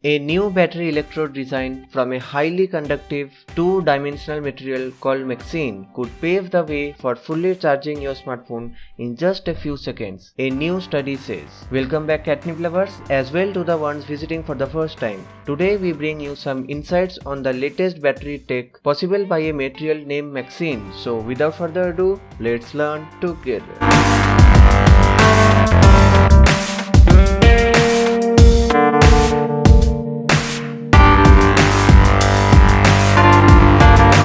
A new battery electrode design from a highly conductive two-dimensional material called MXene could pave the way for fully charging your smartphone in just a few seconds, a new study says. Welcome back Catnip lovers, as well to the ones visiting for the first time. Today we bring you some insights on the latest battery tech possible by a material named MXene. So without further ado, let's learn together.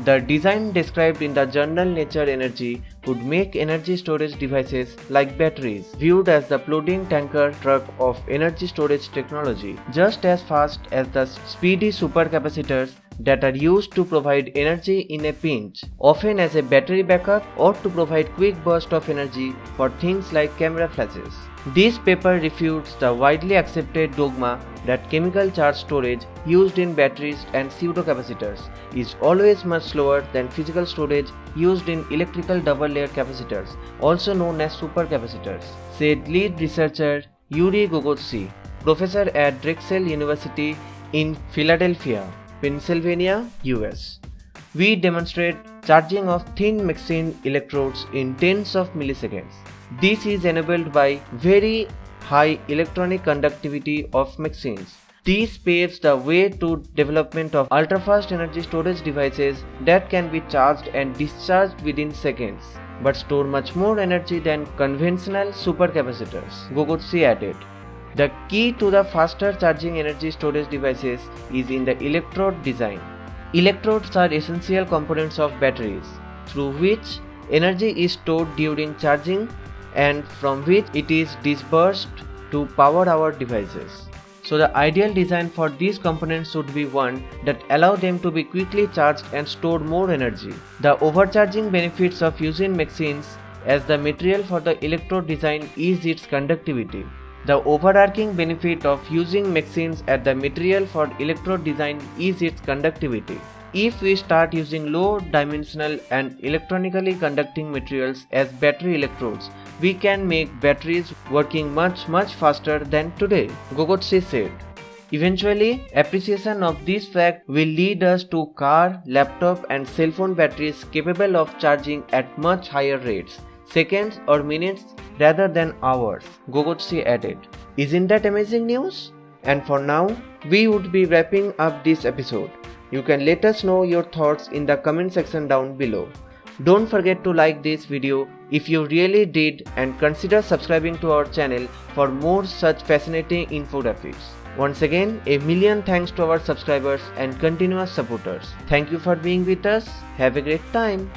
The design described in the journal Nature Energy would make energy storage devices like batteries viewed as the plodding tanker truck of energy storage technology, just as fast as the speedy supercapacitors that are used to provide energy in a pinch, often as a battery backup or to provide quick burst of energy for things like camera flashes. This paper refutes the widely accepted dogma that chemical charge storage used in batteries and pseudocapacitors is always much slower than physical storage used in electrical double-layer capacitors, also known as supercapacitors, said lead researcher Yuri Gogotsi, professor at Drexel University in Philadelphia, Pennsylvania, US. We demonstrate charging of thin MXene electrodes in tens of milliseconds. This is enabled by very high electronic conductivity of MXenes. This paves the way to development of ultra-fast energy storage devices that can be charged and discharged within seconds, but store much more energy than conventional supercapacitors, Gogotsi added. The key to the faster charging energy storage devices is in the electrode design. Electrodes are essential components of batteries, through which energy is stored during charging and from which it is dispersed to power our devices. So the ideal design for these components should be one that allow them to be quickly charged and store more energy. The overcharging benefits of using MXenes as the material for the electrode design is its conductivity. The overarching benefit of using MXenes as the material for electrode design is its conductivity. If we start using low-dimensional and electronically conducting materials as battery electrodes, we can make batteries working much faster than today, Gogotsi said. Eventually, appreciation of this fact will lead us to car, laptop and cell phone batteries capable of charging at much higher rates, seconds or minutes rather than hours, Gogotsi added. Isn't that amazing news? And for now, we would be wrapping up this episode. You can let us know your thoughts in the comment section down below. Don't forget to like this video if you really did and consider subscribing to our channel for more such fascinating infographics. Once again, a million thanks to our subscribers and continuous supporters. Thank you for being with us. Have a great time.